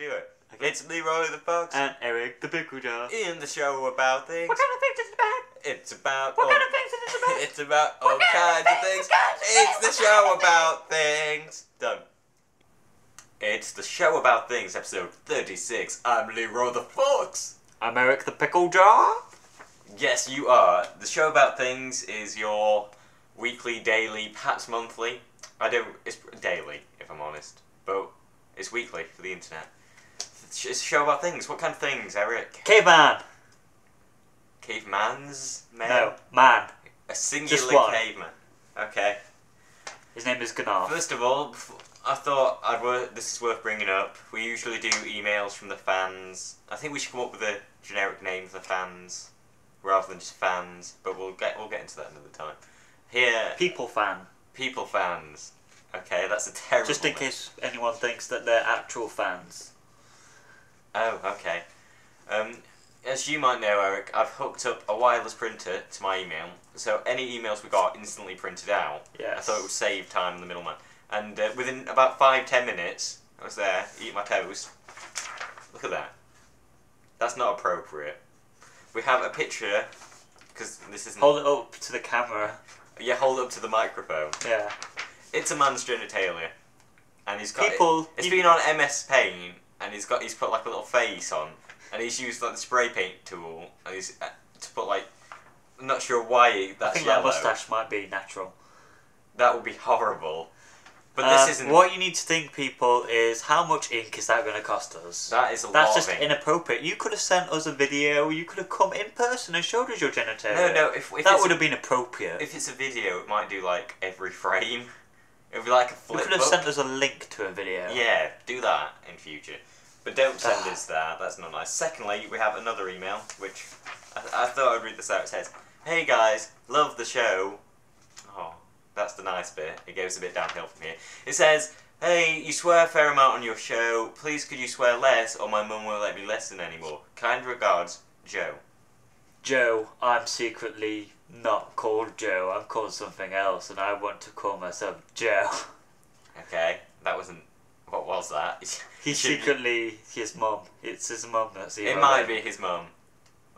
do it. Okay. It's Leeroy the Fox. And Eric the Pickle Jar. In the show about things. What kind of things is it about? It's about... What kind of things is it about? It's about all kinds of things. It's the show about things. Done. It's the show about things, episode 36. I'm Leeroy the Fox. I'm Eric the Pickle Jar. Yes, you are. The show about things is your weekly, daily, perhaps monthly. It's daily, if I'm honest. But it's weekly for the internet. It's a show about things. What kind of things, Eric? Caveman. Cavemans? Man? No, man. A singular Just one. caveman. Okay. His name is Gunnar. First of all, I thought this is worth bringing up. We usually do emails from the fans. I think we should come up with a generic name for the fans, rather than just fans. But we'll get into that another time. Here, People fan. people fans. Okay, that's a terrible. Just in name. case anyone thinks that they're actual fans. Oh, okay. As you might know, Eric, I've hooked up a wireless printer to my email, so any emails we got instantly printed out. Yes. I thought it would save time in the middleman. And within about 5-10 minutes, I was there, eating my toast. Look at that. That's not appropriate. We have a picture, because this isn't... Hold it up to the camera. Yeah, hold it up to the microphone. Yeah. It's a man's genitalia. And he's got... People... It's been on MS Paint, and he's put like a little face on. And he's used like the spray paint tool, and he's to put like, I'm not sure why that's I think yellow. that moustache might be natural. That would be horrible. But this isn't. What you need to think, people, is how much ink is that going to cost us? That is a lot. That's just of ink. inappropriate. You could have sent us a video. You could have come in person and showed us your genitalia. No. If that would have been appropriate. If it's a video, it might do like every frame. It would be like a flip You could have book. sent us a link to a video. Yeah, do that in future. But don't send us that, that's not nice. Secondly, we have another email, which I thought I'd read this out. It says, "Hey guys, love the show." Oh, that's the nice bit. It goes a bit downhill from here. It says, "Hey, you swear a fair amount on your show. Please could you swear less or my mum won't let me listen anymore. Kind regards, Joe." Joe, I'm secretly not called Joe. I'm called something else, and I want to call myself Joe. Okay, that wasn't... What was that? He's secretly his mum. It's his mum that's the It might be his mum.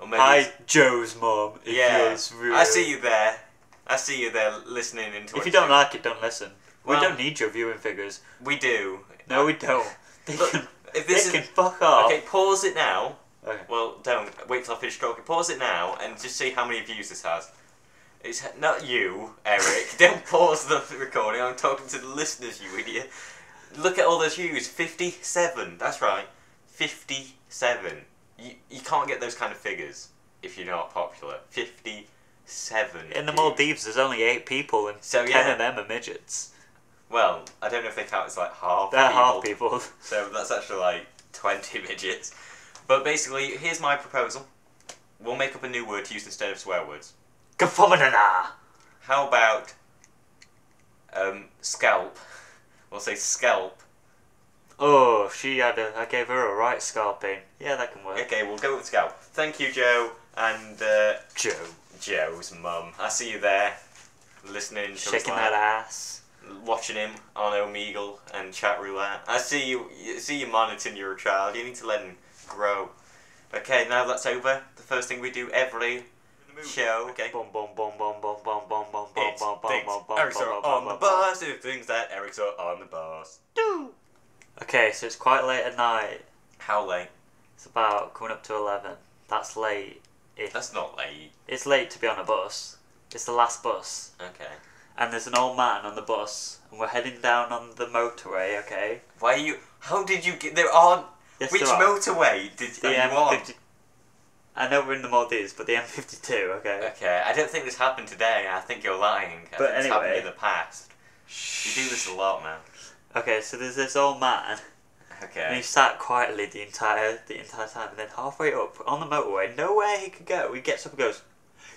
Or maybe Hi, Joe's mum. If yeah, you're I see you there. I see you there listening into If it you don't too. like it, don't listen. Well, we don't need your viewing figures. We do. No, we don't. They Look, can, if this they is... can fuck off. Okay, pause it now. Okay. Well, don't. Wait till I finish talking. Pause it now and just see how many views this has. It's not you, Eric. Don't pause the recording. I'm talking to the listeners, you idiot. Look at all those views. 57. That's right. 57. You can't get those kind of figures if you're not popular. 57. In the views. Maldives, there's only 8 people, and So, 10 yeah. of them are midgets. Well, I don't know if they count as like half They're people. half people. So that's actually like 20 midgets. But basically, here's my proposal. We'll make up a new word to use instead of swear words. Kafomanana! How about scalp? We'll say scalp. Oh, I gave her a right scalping. Yeah, that can work. Okay, we'll go with scalp. Thank you, Joe, and Joe's mum. I see you there, listening to his Shaking life, that ass. watching him on Omegle and chat roulette. I see you monitoring your child. You need to let him grow. Okay, now that's over. The first thing we do every show. Okay. Boom, boom, boom, boom, boom, boom, boom, boom, boom, It's boom, boom, Thingz. boom, boom, Eric's boom, on boom, the boom, bus. It things that Eric's on the bus. boom. Okay, so it's quite late at night. How late? It's about coming up to 11. That's late. That's not late. It's late to be on a bus. It's the last bus. Okay. And there's an old man on the bus. And we're heading down on the motorway, okay? Why are you... How did you get... There aren't... Yes, Which there are. motorway are you on? I know we're in the Maldives, but the M52, okay? Okay, I don't think this happened today. I think you're lying. I But think it's happened anyway. in the past. You do this a lot, man. Okay, so there's this old man. And Okay. he sat quietly the entire time. And then halfway up, on the motorway, nowhere he could go, he gets up and goes,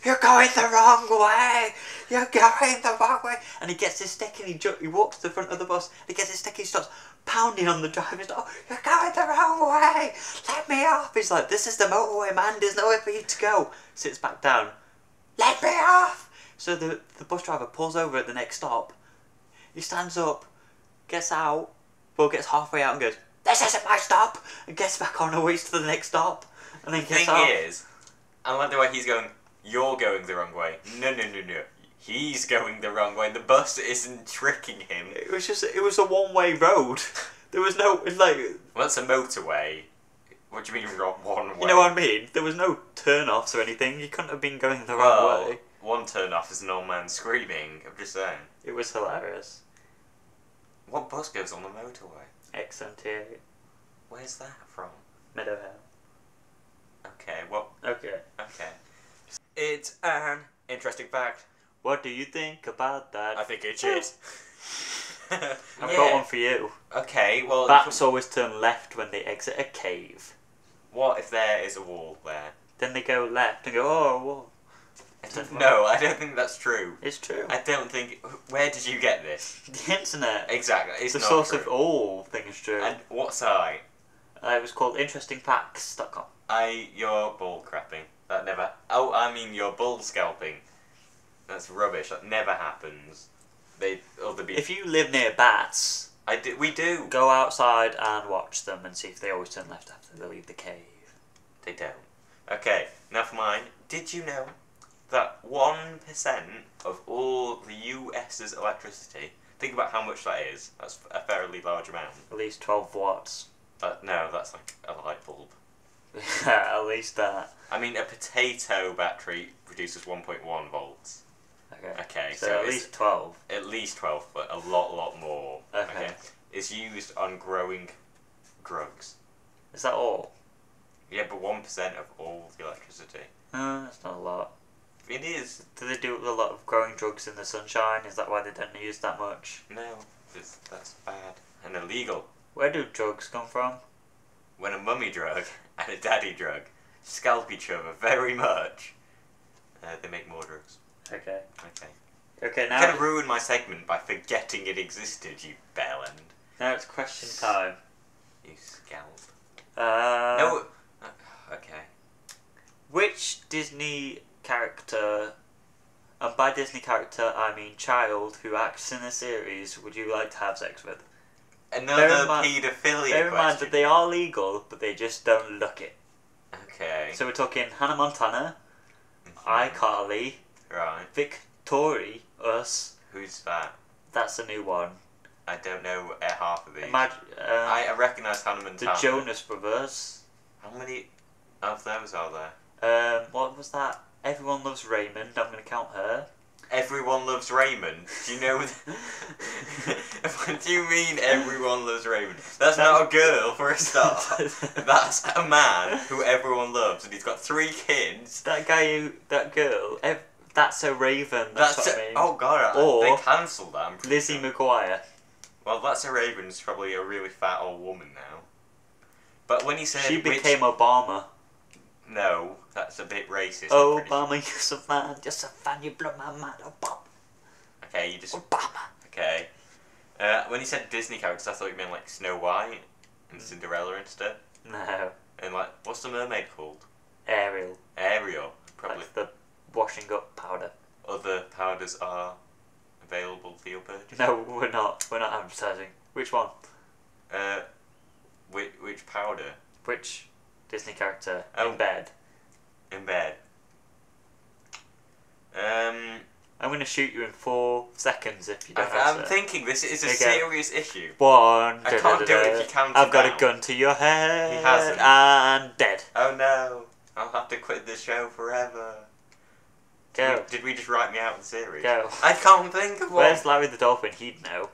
"You're going the wrong way! You're going the wrong way!" And he gets his stick and he walks to the front of the bus. And he gets his stick and he starts pounding on the driver's door. "You're going the wrong way! Let me off!" He's like, "This is the motorway, man. There's nowhere for you to go." Sits back down. "Let me off!" So the bus driver pulls over at the next stop. He stands up, gets out, well, gets halfway out and goes, this isn't my stop, and gets back on and waits to the next stop, and then gets Thing off. is, I like the way he's going, you're going the wrong way. No. He's going the wrong way. The bus isn't tricking him. It was a one-way road. There was no, like... Well, that's a motorway. What do you mean one way? You know what I mean? There was no turn-offs or anything. You couldn't have been going the wrong way. One turn-off is an old man screaming. I'm just saying. It was hilarious. What bus goes on the motorway? XM78. Where's that from? Meadowhale. Okay, well... Okay. Okay. It's an interesting fact. What do you think about that? I think it's shit. I've got one for you. Okay, well... Bats always turn left when they exit a cave. What if there is a wall there? Then they go left and go, oh, a wall. No, I don't think that's true. It's true. I don't think... Where did you get this? The internet. Exactly, it's the not source true. of all things true. And what site? It was called interestingfacts.com. You're bull crapping. That never... Oh, I mean you're bull scalping. That's rubbish. That never happens. If you live near bats... We do. Go outside and watch them and see if they always turn left after they leave the cave. They don't. Okay, now for mine. Did you know that 1% of all the US's electricity... Think about how much that is. That's a fairly large amount. At least 12 watts. No, that's like a light bulb. At least that. I mean, a potato battery produces 1.1 volts. Okay, so at least 12. At least 12, but a lot more. Okay. It's used on growing drugs. Is that all? Yeah, but 1% of all the electricity. That's not a lot. It is. Do they do a lot of growing drugs in the sunshine? Is that why they don't use that much? No, that's bad and illegal. Where do drugs come from? When a mummy drug and a daddy drug scalp each other very much, they make more drugs. Okay. Okay. Okay, now... You're going to ruin my segment by forgetting it existed, you bellend. Now it's question time. You scalp. No. Okay. Which Disney character, and by Disney character I mean child who acts in a series, would you like to have sex with? Another paedophilia Bear in mind question. that they are legal, but they just don't look it. Okay. So we're talking Hannah Montana, iCarly, Right. Victoria, us. Who's that? That's a new one. I don't know half of these. I I recognise Hannah the Montana. Jonas Brothers. How many of those are there? What was that? Everyone Loves Raymond. I'm going to count her. Everyone Loves Raymond. Do you know... What do you mean Everyone Loves Raymond? That's not a girl for a start. That's a man who everyone loves and he's got 3 kids. That girl, That's a Raven. That's what I mean. Oh god, Or they cancelled that. I'm pretty Lizzie sure. McGuire. Well, That's a Raven's probably a really fat old woman now. But when he said... She became Obama. No, that's a bit racist. Obama, you're a man, just a fan, you blow my mind, Obama. Okay, you just... Obama. Okay. When he said Disney characters, I thought you meant like Snow White and Cinderella and stuff. No. And like, what's the mermaid called? Ariel. Ariel, probably. That's the washing up powder. Other powders are available for your purchase. No, we're not. We're not advertising. Which one? Which powder? Which Disney character Oh. in bed? In bed. I'm going to shoot you in 4 seconds if you don't I'm answer. thinking this is a Okay. serious issue. 1. I can't do it if you count I've it got down. a gun to your head. He hasn't. And dead. Oh no, I'll have to quit the show forever. Go. Did we just write me out of the series? Go. I can't think of one. Where's Larry the Dolphin? He'd know.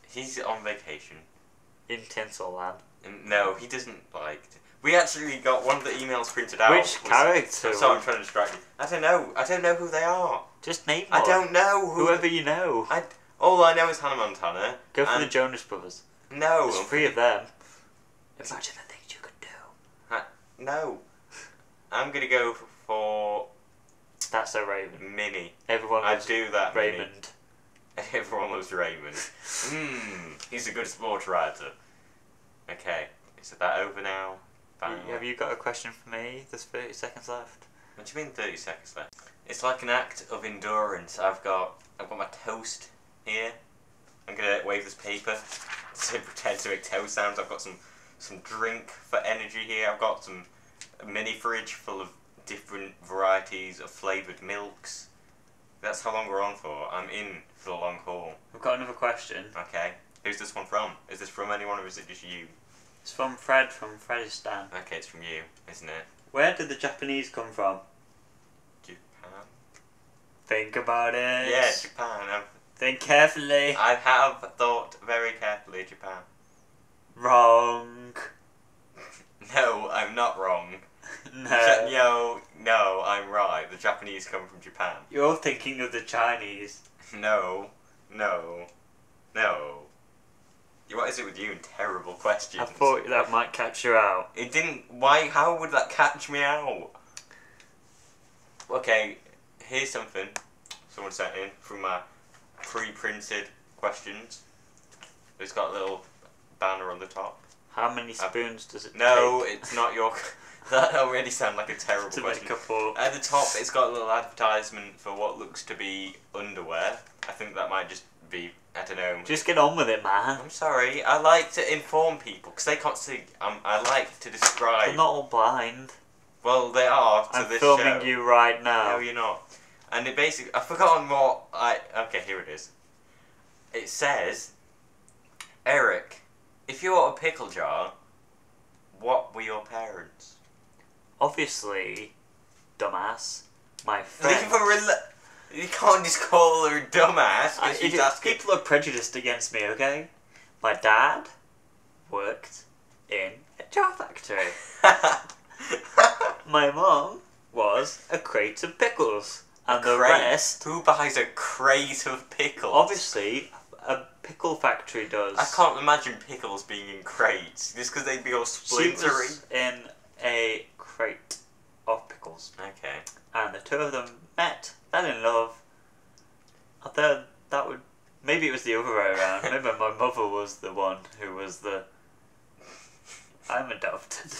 He's on vacation. In Tinselland. No, he doesn't like... We actually got one of the emails printed out. Which character? I'm sorry, I'm trying to distract you. I don't know. I don't know who they are. Just name I one. don't know who... Whoever you know. All I know is Hannah Montana. Go for and- the Jonas Brothers. No. There's 3 of them. Imagine the things you could do. No. I'm going to go for... That's a Raven. Minnie. Everyone I loves do that, Raymond. Minnie. Everyone loves Raymond. He's a good sports writer. Okay. Is that over now? Have you got a question for me? There's 30 seconds left. What do you mean 30 seconds left? It's like an act of endurance. I've got my toast here. I'm gonna wave this paper to pretend to make toast sounds. I've got some some drink for energy here. I've got some mini fridge full of different varieties of flavoured milks. That's how long we're on for. I'm in for the long haul. We've got another question. Okay. Who's this one from? Is this from anyone or is it just you? It's from Fred from Fredistan. Okay, it's from you, isn't it? Where did the Japanese come from? Japan? Think about it. Yeah, Japan. Think carefully. I have thought very carefully, Japan. Wrong. No, I'm not wrong. No, I'm right. The Japanese come from Japan. You're thinking of the Chinese. No. What is it with you and terrible questions? I thought that might catch you out. It didn't. Why? How would that catch me out? Okay, here's something someone sent in from my pre-printed questions. It's got a little banner on the top. How many spoons does it take? No, it's not your... That already sounds like a terrible to question. make a fork. At the top, it's got a little advertisement for what looks to be underwear. I think that might just be... I don't know. Just get on with it, man. I'm sorry. I like to inform people because they can't see. I like to describe. I'm not all blind. Well, they are to I'm this filming show. you right now. No, you're not. And it basically, I've forgotten what I. Okay, here it is. It says, Eric, if you were a pickle jar, what were your parents? Obviously, dumbass, my friend. You can't just call her a dumbass because she's asking. People are prejudiced against me, okay? My dad worked in a jar factory. My mum was a crate of pickles. And the rest... Who buys a crate of pickles? Obviously, a pickle factory does. I can't imagine pickles being in crates, just because they'd be all splintery. She was in a crate of pickles. Okay. And the two of them met, fell in love. I thought that would... Maybe it was the other way around. Maybe my mother was the one who was the... I'm adopted.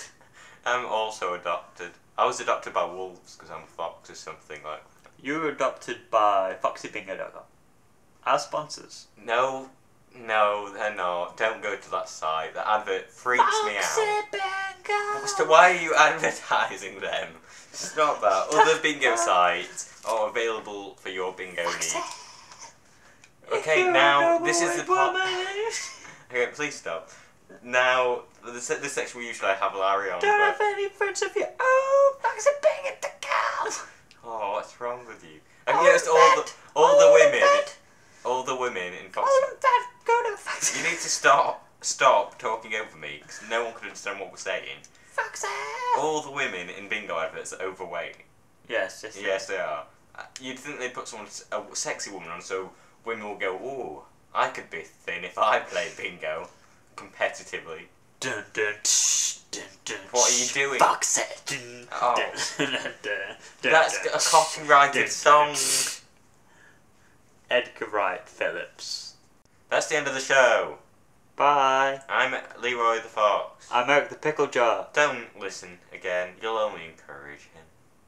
I'm also adopted. I was adopted by wolves because I'm a fox or something like that. You were adopted by FoxyBingo.com. Our sponsors. No, they're not. Don't go to that site. The advert freaks me out. FoxyBingo! So why are you advertising them? Stop that. Other bingo sites are available for your bingo needs. Okay, now this is the part. Okay, please stop. Now, this section we usually have Larry on. Don't have any friends of your own. FoxyBingo.com! Oh, what's wrong with you? Have you noticed all the women in Fox? You need to stop talking over me because no one can understand what we're saying. Foxy! All the women in bingo adverts are overweight. Yes, Yes, they are. You'd think they'd put a sexy woman on so women will go, ooh, I could be thin if I played bingo competitively. Dun, dun, tsh, dun, dun, What are you doing? Foxy! Dun, Oh. dun, dun, dun, That's dun, a copyrighted song. Edgar Wright Phillips. That's the end of the show. Bye. I'm Leeroy the Fox. I'm Eric the Pickle Jar. Don't listen again. You'll only encourage him.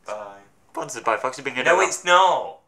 Bye. Sponsored by FoxyBingo.com. No, it's not.